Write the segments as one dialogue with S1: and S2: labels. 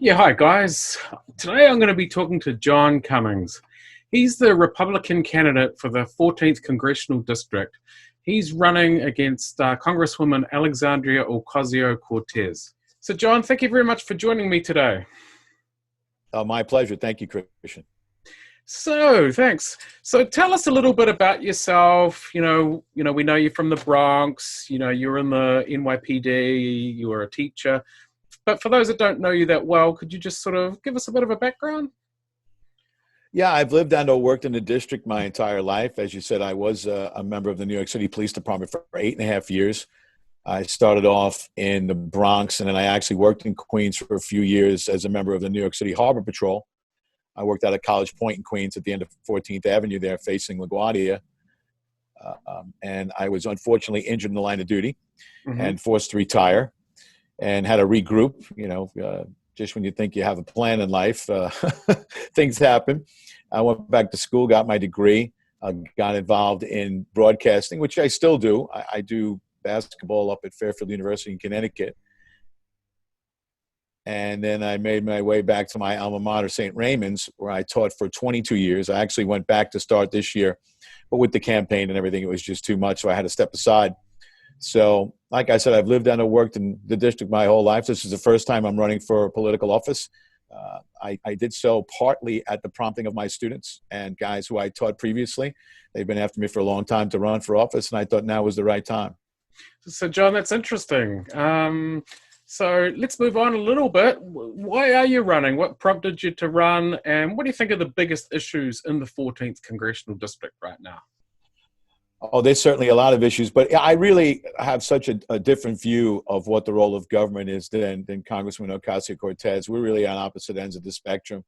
S1: Yeah, hi guys. Today I'm going to be talking to John Cummings. He's the Republican candidate for the 14th Congressional District. He's running against Congresswoman Alexandria Ocasio-Cortez. So, John, thank you very much for joining me today.
S2: My pleasure. Thank you, Christian.
S1: So, thanks. So, tell us a little bit about yourself. We know you're from the Bronx. You're in the NYPD. You were a teacher. But for those that don't know you that well, could you just sort of give us a bit of a background?
S2: Yeah, I've lived and or worked in the district my entire life. As you said, I was a member of the New York City Police Department for 8.5 years. I started off in the Bronx, and then I actually worked in Queens for a few years as a member of the New York City Harbor Patrol. I worked out of College Point in Queens at the end of 14th Avenue there facing LaGuardia. And I was unfortunately injured in the line of duty
S1: Mm-hmm.
S2: and forced to retire and had to regroup. Just when you think you have a plan in life, things happen. I went back to school, got my degree, got involved in broadcasting, which I still do. I do basketball up at Fairfield University in Connecticut. And then I made my way back to my alma mater, St. Raymond's, where I taught for 22 years. I actually went back to start this year, but with the campaign and everything, it was just too much, so I had to step aside. So, like I said, I've lived and worked in the district my whole life. This is the first time I'm running for a political office. I did so partly at the prompting of my students and guys who I taught previously. They've been after me for a long time to run for office, and I thought now was the right time.
S1: So, John, that's interesting. So let's move on a little bit. Why are you running? What prompted you to run? And what do you think are the biggest issues in the 14th Congressional District right now?
S2: Oh, there's certainly a lot of issues, but I really have such a different view of what the role of government is than Congresswoman Ocasio-Cortez. We're really on opposite ends of the spectrum.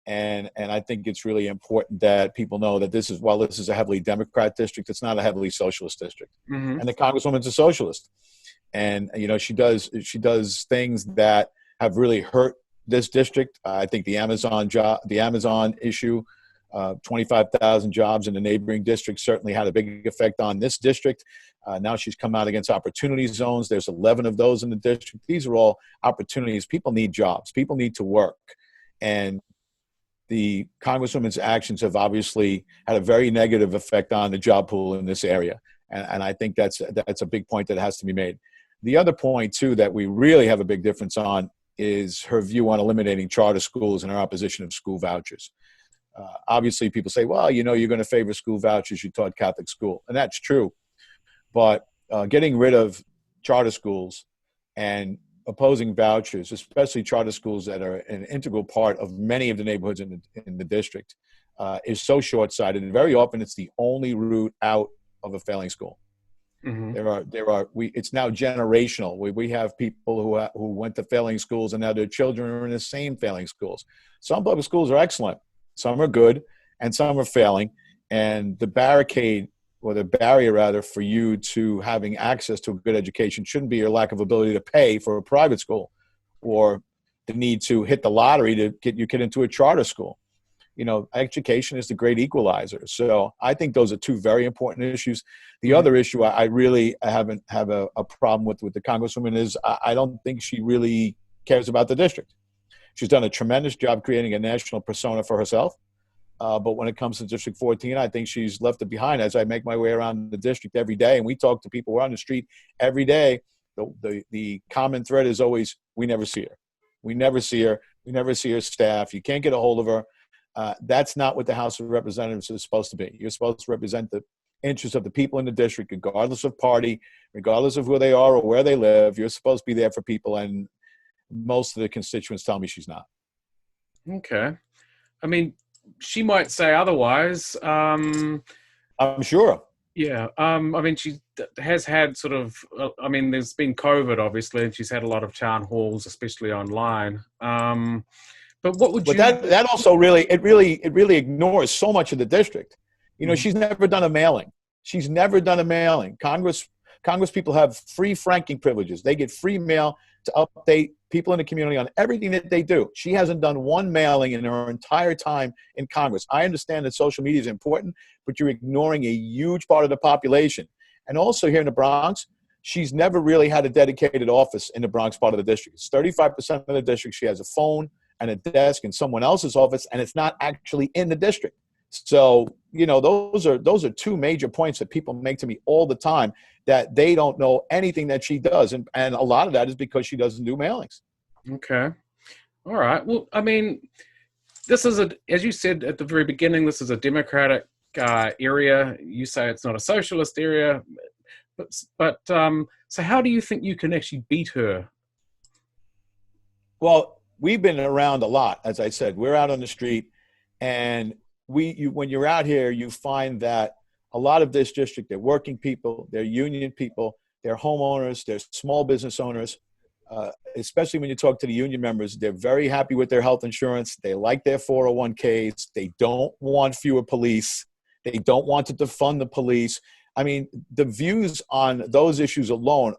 S2: And I think it's really important that people know that while this is a heavily Democrat district, it's not a heavily socialist district.
S1: Mm-hmm.
S2: And the Congresswoman's a socialist. And, she does things that have really hurt this district. I think the Amazon issue, 25,000 jobs in the neighboring district certainly had a big effect on this district. Now she's come out against opportunity zones. There's 11 of those in the district. These are all opportunities. People need jobs. People need to work. And the Congresswoman's actions have obviously had a very negative effect on the job pool in this area. And I think that's a big point that has to be made. The other point, too, that we really have a big difference on is her view on eliminating charter schools and her opposition of school vouchers. Obviously, people say, well, you're going to favor school vouchers. You taught Catholic school. And that's true. But getting rid of charter schools and opposing vouchers, especially charter schools that are an integral part of many of the neighborhoods in the district, is so short-sighted. And very often it's the only route out of a failing school.
S1: Mm-hmm.
S2: It's now generational. We have people who went to failing schools and now their children are in the same failing schools. Some public schools are excellent. Some are good, and some are failing. And the barrier rather, for you to having access to a good education shouldn't be your lack of ability to pay for a private school or the need to hit the lottery to get your kid into a charter school. Education is the great equalizer. So I think those are two very important issues. The other issue I really have a problem with the Congresswoman is I don't think she really cares about the district. She's done a tremendous job creating a national persona for herself. But when it comes to District 14, I think she's left it behind. As I make my way around the district every day, and we talk to people, we're on the street every day, the common thread is always, we never see her. We never see her. We never see her staff. You can't get a hold of her. That's not what the House of Representatives is supposed to be. You're supposed to represent the interests of the people in the district, regardless of party, regardless of who they are or where they live. You're supposed to be there for people, and most of the constituents tell me she's not.
S1: Okay. I mean, she might say otherwise.
S2: I'm sure.
S1: Yeah. She has had sort of, there's been COVID, obviously, and she's had a lot of town halls, especially online. But what would you?
S2: But that also really ignores so much of the district. She's never done a mailing. She's never done a mailing. Congress people have free franking privileges. They get free mail to update people in the community on everything that they do. She hasn't done one mailing in her entire time in Congress. I understand that social media is important, but you're ignoring a huge part of the population. And also here in the Bronx, she's never really had a dedicated office in the Bronx part of the district. It's 35% of the district. She has a phone and a desk in someone else's office, and it's not actually in the district. So, those are two major points that people make to me all the time, that they don't know anything that she does. And a lot of that is because she doesn't do mailings.
S1: Okay. All right. Well, I mean, this is as you said at the very beginning, this is a Democratic area. You say it's not a socialist area, but so how do you think you can actually beat her?
S2: Well, we've been around a lot. As I said, we're out on the street, and when you're out here, you find that a lot of this district, they're working people, they're union people, they're homeowners, they're small business owners. Especially when you talk to the union members, they're very happy with their health insurance. They like their 401ks. They don't want fewer police. They don't want to defund the police. I mean, the views on those issues alone,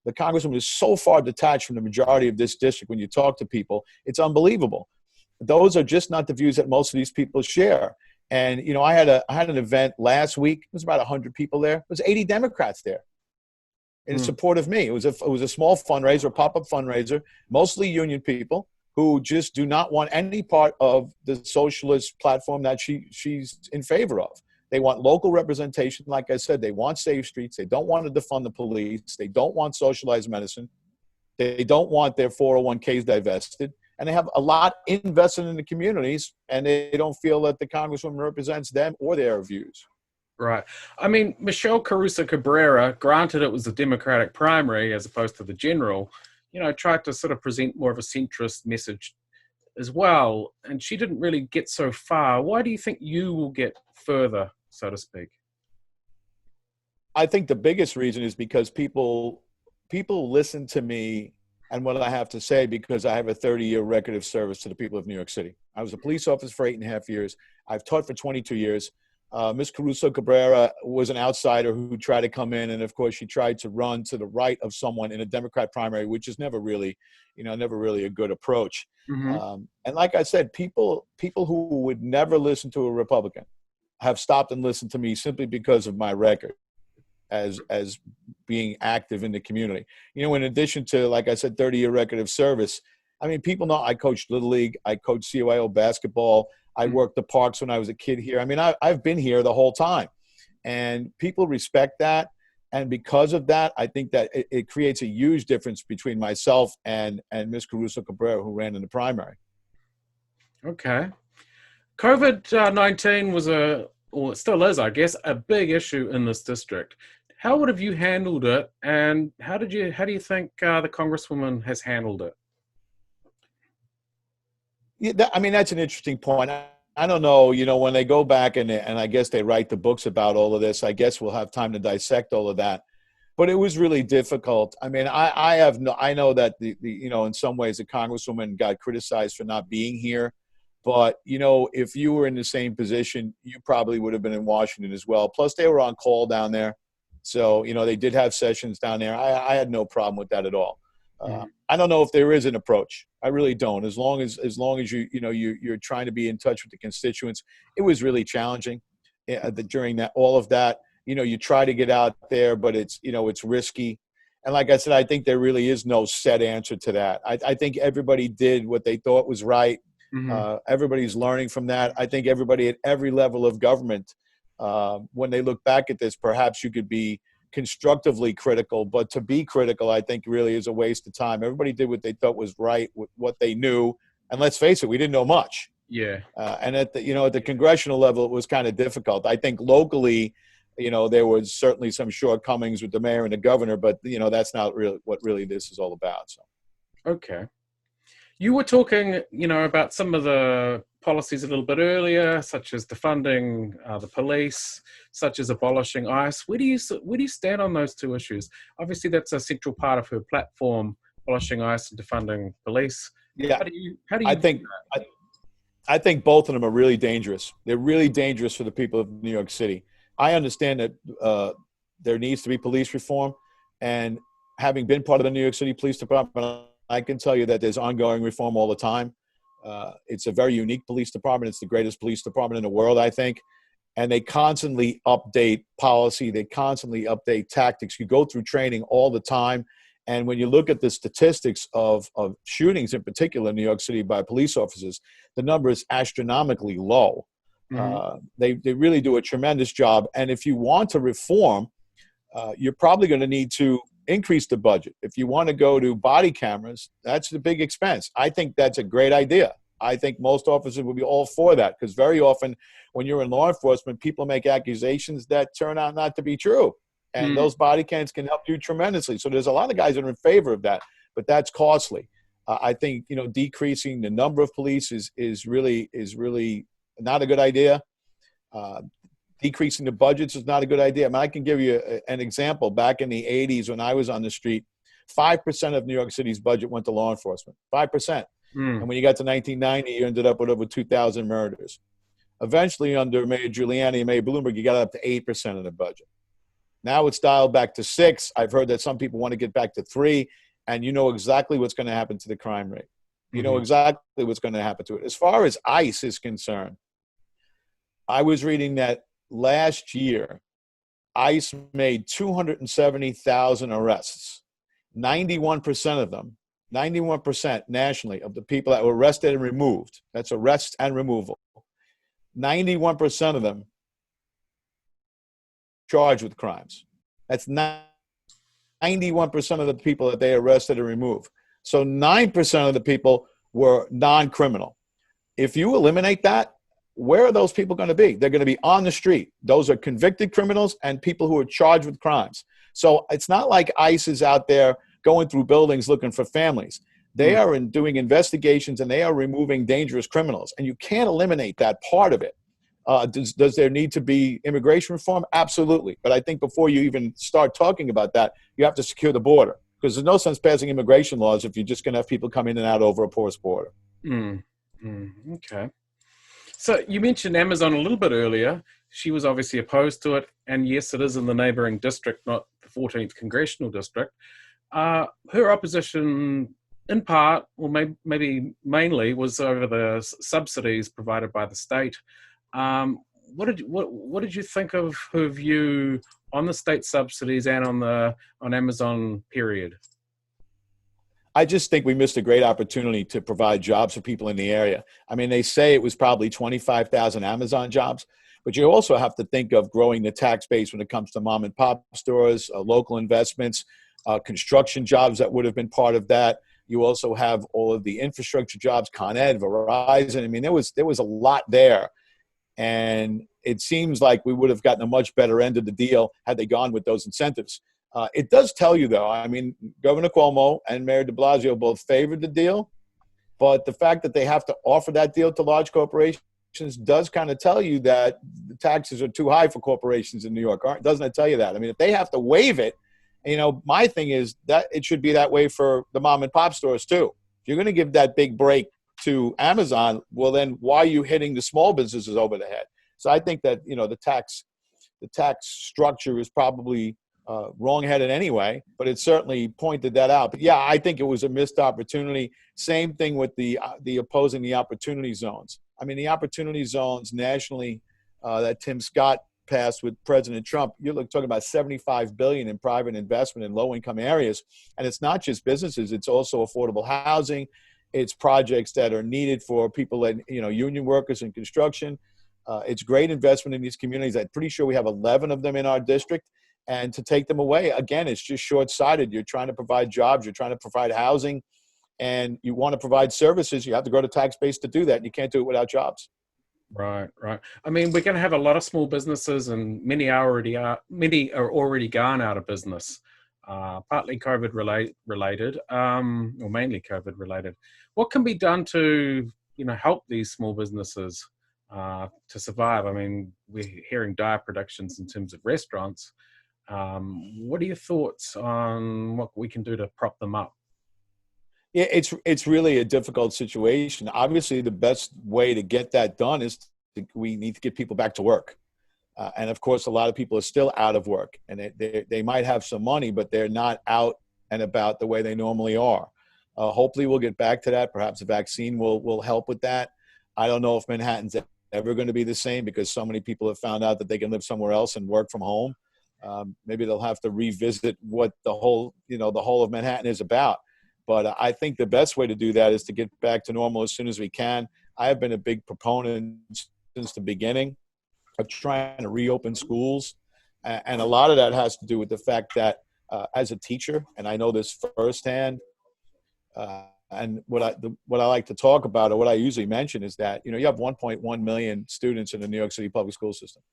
S2: the Congresswoman is so far detached from the majority of this district. When you talk to people, it's unbelievable. Those are just not the views that most of these people share. And, I had an event last week. It was about 100 people there. There was 80 Democrats there in support of me. It was a small fundraiser, a pop-up fundraiser, mostly union people who just do not want any part of the socialist platform that she's in favor of. They want local representation. Like I said, they want safe streets. They don't want to defund the police. They don't want socialized medicine. They don't want their 401ks divested. And they have a lot invested in the communities, and they don't feel that the Congresswoman represents them or their views.
S1: Right. I mean, Michelle Caruso Cabrera, granted it was a Democratic primary as opposed to the general, tried to sort of present more of a centrist message as well. And she didn't really get so far. Why do you think you will get further, so to speak?
S2: I think the biggest reason is because people listen to me and what I have to say, because I have a 30-year record of service to the people of New York City. I was a police officer for 8.5 years. I've taught for 22 years. Ms. Caruso Cabrera was an outsider who tried to come in, and of course she tried to run to the right of someone in a Democrat primary, which is never really a good approach. Mm-hmm. And like I said, people who would never listen to a Republican have stopped and listened to me simply because of my record as being active in the community. In addition to, like I said, 30-year record of service, I mean, people know I coached Little League, I coached CYO basketball, I worked the parks when I was a kid here. I mean, I've been here the whole time, and people respect that. And because of that, I think that it creates a huge difference between myself and Ms. Caruso Cabrera, who ran in the primary.
S1: Okay. COVID-19 was or it still is, I guess, a big issue in this district. How would have you handled it, and how do you think the Congresswoman has handled it?
S2: Yeah, I mean, that's an interesting point. I don't know, when they go back and I guess they write the books about all of this, I guess we'll have time to dissect all of that. But it was really difficult. I mean, I know that in some ways the Congresswoman got criticized for not being here. But, if you were in the same position, you probably would have been in Washington as well. Plus, they were on call down there. So, they did have sessions down there. I had no problem with that at all. I don't know if there is an approach. I really don't. As long as you're trying to be in touch with the constituents, it was really challenging during all of that. You try to get out there, but it's risky. And like I said, I think there really is no set answer to that. I think everybody did what they thought was right. Mm-hmm. Everybody's learning from that. I think everybody at every level of government, when they look back at this, perhaps you could be constructively critical, but to be critical, I think really is a waste of time. Everybody did what they thought was right with what they knew. And let's face it, we didn't know much.
S1: Yeah.
S2: And at the congressional level, it was kind of difficult. I think locally, there was certainly some shortcomings with the mayor and the governor, but that's not really what really this is all about. So.
S1: Okay. You were talking, about some of the policies a little bit earlier, such as defunding the police, such as abolishing ICE. Where do you stand on those two issues? Obviously, that's a central part of her platform, abolishing ICE and defunding police.
S2: Yeah,
S1: how do you?
S2: I think both of them are really dangerous. They're really dangerous for the people of New York City. I understand that there needs to be police reform, and having been part of the New York City Police Department, I can tell you that there's ongoing reform all the time. It's a very unique police department. It's the greatest police department in the world, I think. and they constantly update policy. They constantly update tactics. You go through training all the time. And when you look at the statistics of shootings in particular in New York City by police officers, the number is astronomically low. They really do a tremendous job. And if you want to reform, you're probably going to need to increase the budget. If you want to go to body cameras, that's the big expense. I think that's a great idea. I think most officers would be all for that, because very often when you're in law enforcement, people make accusations that turn out not to be true. And those body cams can help you tremendously. So there's a lot of guys that are in favor of that, but that's costly. I think, decreasing the number of police is really not a good idea. Decreasing the budgets is not a good idea. I mean, I can give you an example. Back in the 80s when I was on the street, 5% of New York City's budget went to law enforcement, 5%. And when you got to 1990, you ended up with over 2,000 murders. Eventually, under Mayor Giuliani and Mayor Bloomberg, you got up to 8% of the budget. Now it's dialed back to 6. I've heard that some people want to get back to 3, and you know exactly what's going to happen to the crime rate. You know exactly what's going to happen to it. As far as ICE is concerned, I was reading that last year, ICE made 270,000 arrests. 91% of them, 91% nationally of the people that were arrested and removed, that's arrest and removal, 91% of them charged with crimes. That's 91% of the people that they arrested and removed. So 9% of the people were non-criminal. If you eliminate that, where are those people going to be? They're going to be on the street. Those are convicted criminals and people who are charged with crimes. So it's not like ICE is out there going through buildings looking for families. They are doing investigations, and they are removing dangerous criminals. And you can't eliminate that part of it. Does there need to be immigration reform? Absolutely. But I think before you even start talking about that, you have to secure the border, because there's no sense passing immigration laws if you're just going to have people come in and out over a porous border.
S1: Okay. So you mentioned Amazon a little bit earlier. She was obviously opposed to it. And yes, it is in the neighboring district, not the 14th Congressional District. Her opposition, in part, or maybe mainly, was over the subsidies provided by the state. What did you think of her view on the state subsidies and on Amazon, period?
S2: I just think we missed a great opportunity to provide jobs for people in the area. I mean, they say it was probably 25,000 Amazon jobs, but you also have to think of growing the tax base when it comes to mom and pop stores, local investments, construction jobs that would have been part of that. You also have all of the infrastructure jobs, Con Ed, Verizon. I mean, there was a lot there. And it seems like we would have gotten a much better end of the deal had they gone with those incentives. It does tell you, though, I mean, Governor Cuomo and Mayor de Blasio both favored the deal, but the fact that they have to offer that deal to large corporations does kind of tell you that the taxes are too high for corporations in New York. Doesn't it tell you that? I mean, if they have to waive it, my thing is that it should be that way for the mom and pop stores, too. If you're going to give that big break to Amazon, well, then why are you hitting the small businesses over the head? So I think that, the tax structure is probably wrong-headed anyway, but it certainly pointed that out. But yeah, I think it was a missed opportunity. Same thing with the opposing the opportunity zones. I mean, the opportunity zones nationally that Tim Scott passed with President Trump, you're talking about $75 billion in private investment in low-income areas. And it's not just businesses, it's also affordable housing. It's projects that are needed for people that, union workers in construction. It's great investment in these communities. I'm pretty sure we have 11 of them in our district. And to take them away, again, it's just short-sighted. You're trying to provide jobs. You're trying to provide housing. And you want to provide services. You have to grow the tax base to do that. And you can't do it without jobs.
S1: Right. I mean, we're going to have a lot of small businesses, and many are already gone out of business, partly COVID related, or mainly COVID related. What can be done to, help these small businesses to survive? I mean, we're hearing dire predictions in terms of restaurants. What are your thoughts on what we can do to prop them up?
S2: Yeah, it's really a difficult situation. Obviously, the best way to get that done is we need to get people back to work. And of course, a lot of people are still out of work, and they might have some money, but they're not out and about the way they normally are. Hopefully, we'll get back to that. Perhaps a vaccine will help with that. I don't know if Manhattan's ever going to be the same because so many people have found out that they can live somewhere else and work from home. Maybe they'll have to revisit what the whole of Manhattan is about. But I think the best way to do that is to get back to normal as soon as we can. I have been a big proponent since the beginning of trying to reopen schools. And a lot of that has to do with the fact that as a teacher, and I know this firsthand, and what I like to talk about, or what I usually mention, is that you have 1.1 million students in the New York City public school system.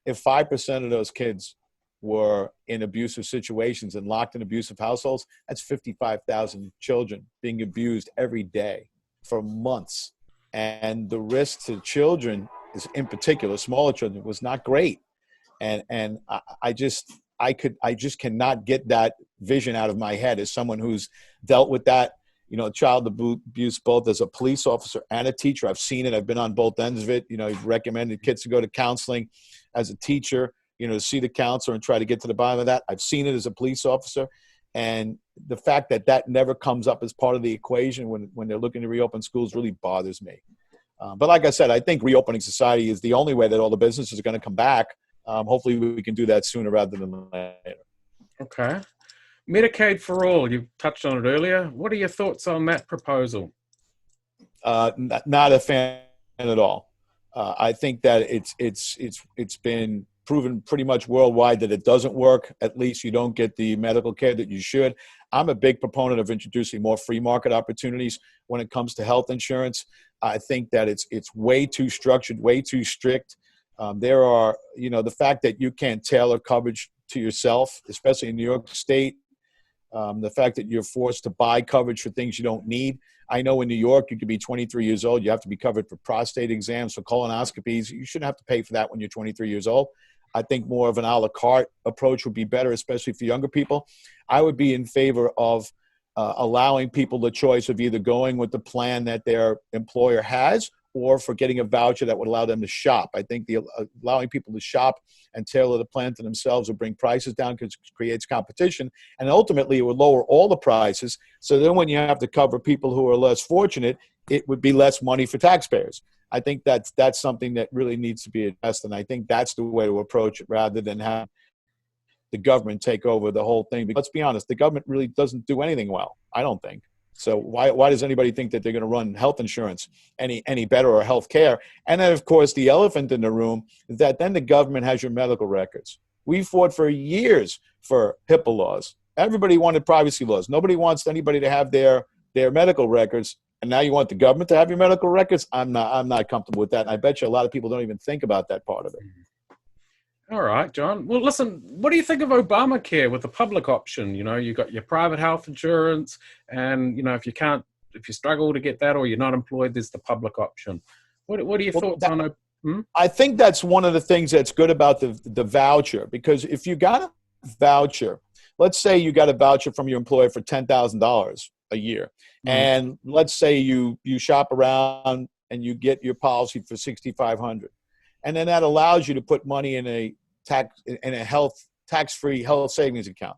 S2: If 5% of those kids were in abusive situations and locked in abusive households, that's 55,000 children being abused every day for months. And the risk to children, is in particular smaller children, was not great. And I just cannot get that vision out of my head as someone who's dealt with that, child abuse, both as a police officer and a teacher. I've seen it. I've been on both ends of it. You've recommended kids to go to counseling as a teacher, to see the counselor and try to get to the bottom of that. I've seen it as a police officer. And the fact that that never comes up as part of the equation when they're looking to reopen schools really bothers me. But like I said, I think reopening society is the only way that all the businesses are going to come back. Hopefully we can do that sooner rather than later.
S1: Okay. Medicaid for all, you touched on it earlier. What are your thoughts on that proposal?
S2: Not a fan at all. I think that it's been proven pretty much worldwide that it doesn't work. At least you don't get the medical care that you should. I'm a big proponent of introducing more free market opportunities when it comes to health insurance. I think that it's way too structured, way too strict. There are, the fact that you can't tailor coverage to yourself, especially in New York State, the fact that you're forced to buy coverage for things you don't need. I know in New York, you could be 23 years old. You have to be covered for prostate exams, for colonoscopies. You shouldn't have to pay for that when you're 23 years old. I think more of an a la carte approach would be better, especially for younger people. I would be in favor of allowing people the choice of either going with the plan that their employer has or for getting a voucher that would allow them to shop. I think allowing people to shop and tailor the plan to themselves would bring prices down because it creates competition. And ultimately, it would lower all the prices. So then when you have to cover people who are less fortunate, it would be less money for taxpayers. I think that's something that really needs to be addressed. And I think that's the way to approach it rather than have the government take over the whole thing. But let's be honest, the government really doesn't do anything well, I don't think. So why does anybody think that they're going to run health insurance any better or health care? And then, of course, the elephant in the room is that then the government has your medical records. We fought for years for HIPAA laws. Everybody wanted privacy laws. Nobody wants anybody to have their medical records. And now you want the government to have your medical records? I'm not comfortable with that. And I bet you a lot of people don't even think about that part of it.
S1: All right, John. Well, listen, what do you think of Obamacare with the public option? You got your private health insurance and, if you struggle to get that or you're not employed, there's the public option. What are your thoughts on it?
S2: I think that's one of the things that's good about the voucher, because if you got a voucher, let's say you got a voucher from your employer for $10,000 a year. And let's say you shop around and you get your policy for $6,500. And then that allows you to put money in a tax-free health savings account.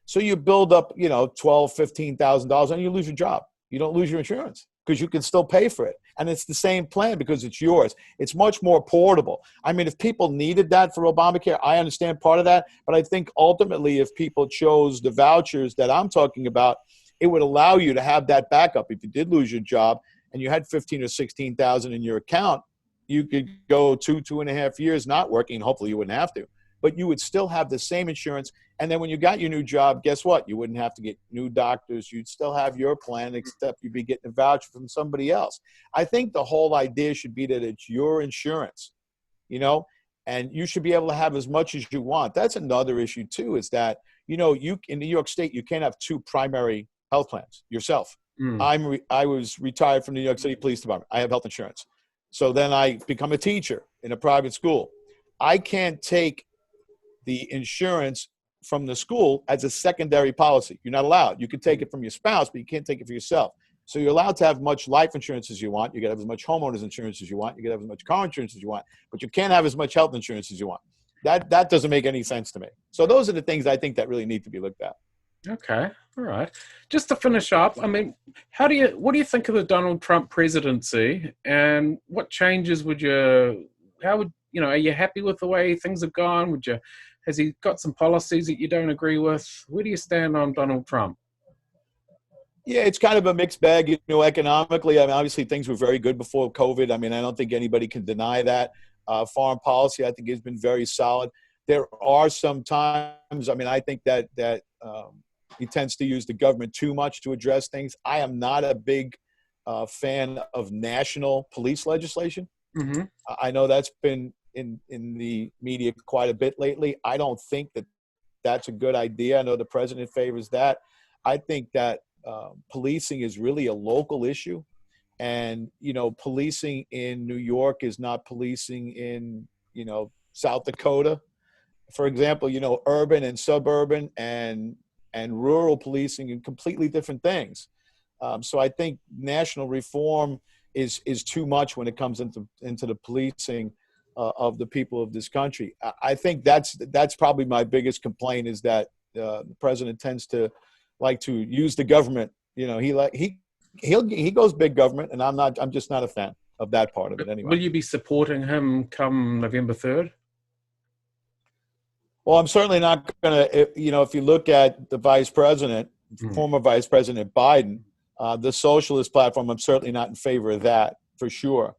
S2: So you build up, $12,000, $15,000 and you lose your job. You don't lose your insurance because you can still pay for it. And it's the same plan because it's yours. It's much more portable. I mean, if people needed that for Obamacare, I understand part of that. But I think ultimately if people chose the vouchers that I'm talking about, it would allow you to have that backup. If you did lose your job and you had $15,000 or $16,000 in your account, you could go 2.5 years not working. Hopefully you wouldn't have to, but you would still have the same insurance. And then when you got your new job, guess what? You wouldn't have to get new doctors. You'd still have your plan, except you'd be getting a voucher from somebody else. I think the whole idea should be that it's your insurance, and you should be able to have as much as you want. That's another issue too, is that, you in New York State, you can't have two primary health plans yourself. I was retired from the New York City Police Department. I have health insurance. So then I become a teacher in a private school. I can't take the insurance from the school as a secondary policy. You're not allowed. You can take it from your spouse, but you can't take it for yourself. So you're allowed to have as much life insurance as you want. You can have as much homeowners insurance as you want. You can have as much car insurance as you want, but you can't have as much health insurance as you want. That doesn't make any sense to me. So those are the things I think that really need to be looked at.
S1: Okay. All right. Just to finish up, I mean, what do you think of the Donald Trump presidency, and what changes are you happy with the way things have gone? Has he got some policies that you don't agree with? Where do you stand on Donald Trump?
S2: Yeah, it's kind of a mixed bag. Economically, I mean, obviously things were very good before COVID. I mean, I don't think anybody can deny that. Foreign policy, I think, has been very solid. There are some times, I mean, I think that he tends to use the government too much to address things. I am not a big fan of national police legislation.
S1: Mm-hmm.
S2: I know that's been in the media quite a bit lately. I don't think that that's a good idea. I know the president favors that. I think that policing is really a local issue. And, policing in New York is not policing in, South Dakota. For example, urban and suburban and rural policing are completely different things. So I think national reform is too much when it comes into the policing of the people of this country. I think that's probably my biggest complaint, is that the president tends to like to use the government. He goes big government, and I'm just not a fan of that part of it anyway.
S1: Will you be supporting him come November 3rd?
S2: Well, I'm certainly not going to, if you look at the vice president, former Vice President Biden, the socialist platform, I'm certainly not in favor of that, for sure.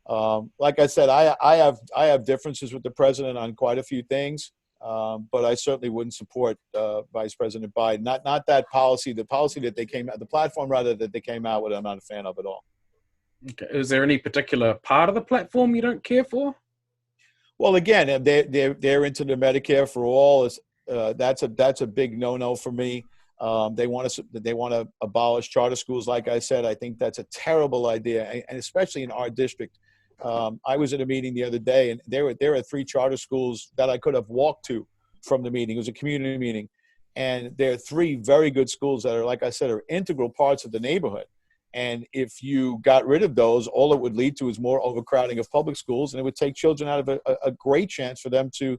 S2: Like I said, I have differences with the president on quite a few things, but I certainly wouldn't support Vice President Biden. Not that policy, the policy that the platform rather that they came out with, I'm not a fan of at all.
S1: Okay. Is there any particular part of the platform you don't care for?
S2: Well, again, they're into the Medicare for all. That's a big no-no for me. They want to abolish charter schools. Like I said, I think that's a terrible idea, and especially in our district. I was at a meeting the other day, and there are 3 charter schools that I could have walked to from the meeting. It was a community meeting, and there are 3 very good schools that are, like I said, are integral parts of the neighborhood. And if you got rid of those, all it would lead to is more overcrowding of public schools, and it would take children out of a great chance for them to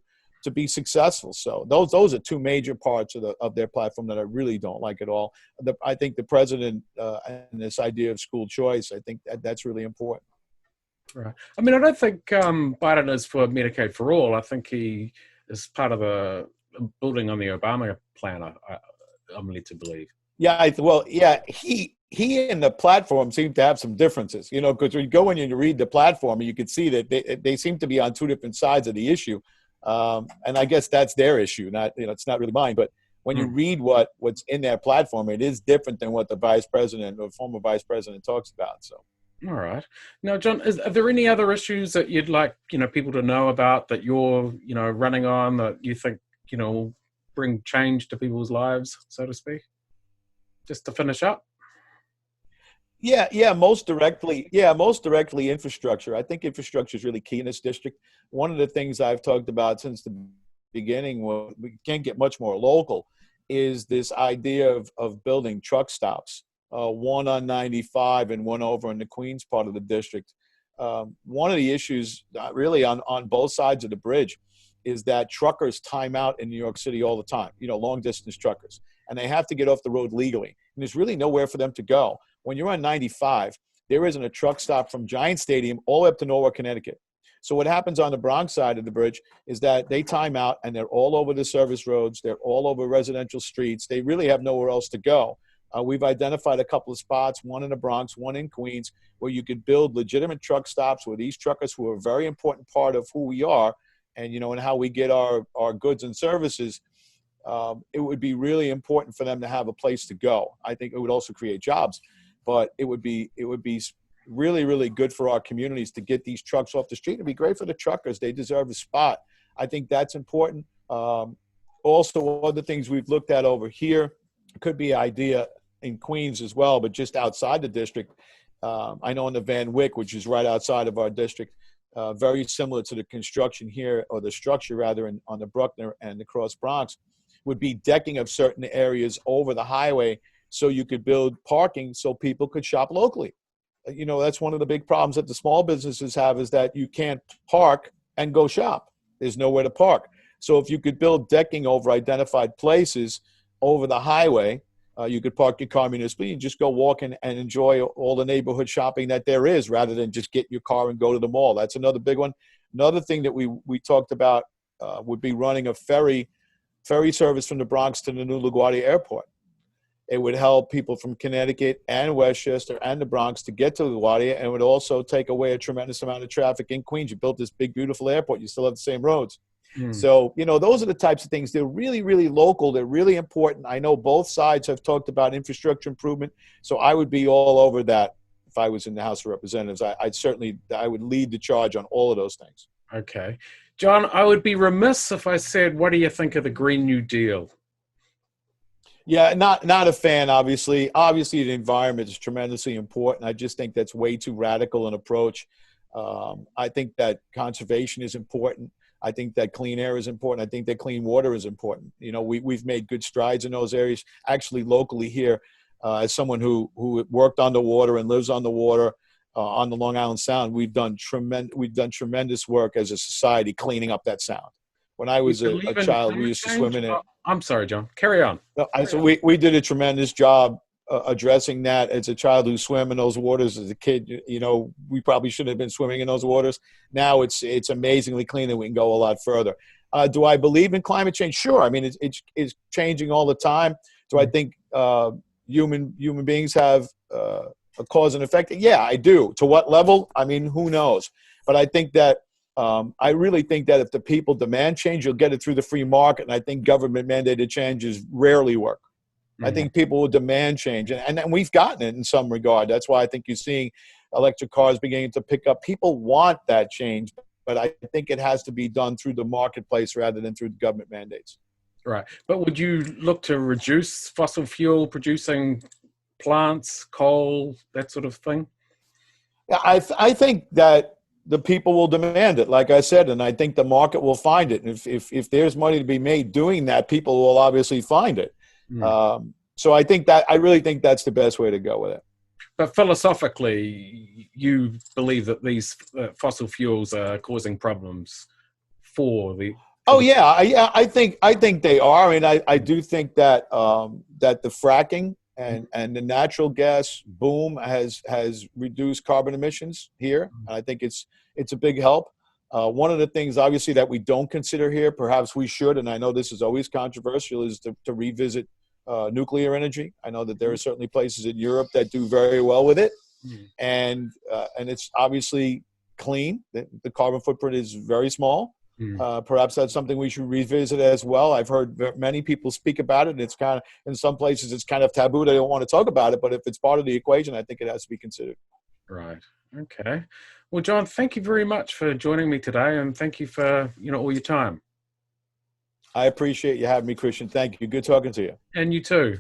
S2: be successful. So those are 2 major parts of their platform that I really don't like at all. I think the president and this idea of school choice, I think that's really important.
S1: Right. I mean, I don't think Biden is for Medicaid for all. I think he is part of the building on the Obama plan, I'm led to believe.
S2: Yeah, he and the platform seem to have some differences, because when you go in and you read the platform, you can see that they seem to be on 2 different sides of the issue. And I guess that's their issue. It's not really mine. But when you read what's in their platform, it is different than what the vice president or former vice president talks about. So.
S1: All right. Now, John, are there any other issues that you'd like, people to know about that you're, running on that you think, will bring change to people's lives, so to speak? Just to finish up.
S2: Yeah, most directly infrastructure. I think infrastructure is really key in this district. One of the things I've talked about since the beginning, well, we can't get much more local, is this idea of building truck stops, one on 95 and one over in the Queens part of the district. One of the issues really on both sides of the bridge is that truckers time out in New York City all the time, long distance truckers, and they have to get off the road legally. And there's really nowhere for them to go. When you're on 95, there isn't a truck stop from Giant Stadium all the way up to Norwalk, Connecticut. So what happens on the Bronx side of the bridge is that they time out, and they're all over the service roads. They're all over residential streets. They really have nowhere else to go. We've identified a couple of spots, one in the Bronx, one in Queens, where you could build legitimate truck stops where these truckers, who are a very important part of who we are and, and how we get our goods and services, it would be really important for them to have a place to go. I think it would also create jobs. But it would be really, really good for our communities to get these trucks off the street. It'd be great for the truckers. They deserve a spot. I think that's important. Also, other things we've looked at over here could be an idea in Queens as well, but just outside the district. I know in the Van Wyck, which is right outside of our district, very similar to the construction here, or the structure rather, on the Bruckner and the Cross Bronx, would be decking of certain areas over the highway, so you could build parking so people could shop locally. That's one of the big problems that the small businesses have, is that you can't park and go shop. There's nowhere to park. So if you could build decking over identified places over the highway, You could park your car municipally and just go walk and enjoy all the neighborhood shopping that there is, rather than just get in your car and go to the mall. That's another big one. Another thing that we talked about would be running a ferry service from the Bronx to the new LaGuardia Airport. It would help people from Connecticut and Westchester and the Bronx to get to LaGuardia, and it would also take away a tremendous amount of traffic in Queens. You built this big, beautiful airport. You still have the same roads. So, those are the types of things. They're really, really local. They're really important. I know both sides have talked about infrastructure improvement, so I would be all over that if I was in the House of Representatives. I would lead the charge on all of those things.
S1: Okay. John, I would be remiss if I said, what do you think of the Green New Deal?
S2: Yeah, not a fan, obviously. Obviously, the environment is tremendously important. I just think that's way too radical an approach. I think that conservation is important. I think that clean air is important. I think that clean water is important. We've made good strides in those areas. Actually, locally here, as someone who worked on the water and lives on the water on the Long Island Sound, we've done tremendous work as a society cleaning up that sound. When I was a child, we used to swim in it.
S1: I'm sorry, John. Carry on.
S2: So we did a tremendous job addressing that. As a child who swam in those waters as a kid, we probably shouldn't have been swimming in those waters. Now it's amazingly clean, and we can go a lot further. Do I believe in climate change? Sure. I mean, it's changing all the time. Do I think human beings have a cause and effect? Yeah, I do. To what level? I mean, who knows? But I think that I really think that if the people demand change, you'll get it through the free market. And I think government mandated changes rarely work. I think people will demand change, and we've gotten it in some regard. That's why I think you're seeing electric cars beginning to pick up. People want that change, but I think it has to be done through the marketplace rather than through government mandates.
S1: Right. But would you look to reduce fossil fuel producing plants, coal, that sort of thing?
S2: Yeah, I think that the people will demand it, like I said, and I think the market will find it. And if there's money to be made doing that, people will obviously find it. So I really think that's the best way to go with it.
S1: But philosophically, you believe that these fossil fuels are causing problems for the.
S2: I think they are. I mean, I do think that that the fracking and the natural gas boom has reduced carbon emissions here. And I think it's a big help. One of the things, obviously, that we don't consider here, perhaps we should, and I know this is always controversial, is to revisit nuclear energy. I know that there are certainly places in Europe that do very well with it, and it's obviously clean. The carbon footprint is very small. Perhaps that's something we should revisit as well. I've heard many people speak about it, and it's kind of, in some places, it's kind of taboo. They don't want to talk about it, but if it's part of the equation, I think it has to be considered.
S1: Right. Okay. Well, John, thank you very much for joining me today, and thank you for all your time.
S2: I appreciate you having me, Christian. Thank you. Good talking to you.
S1: And you too.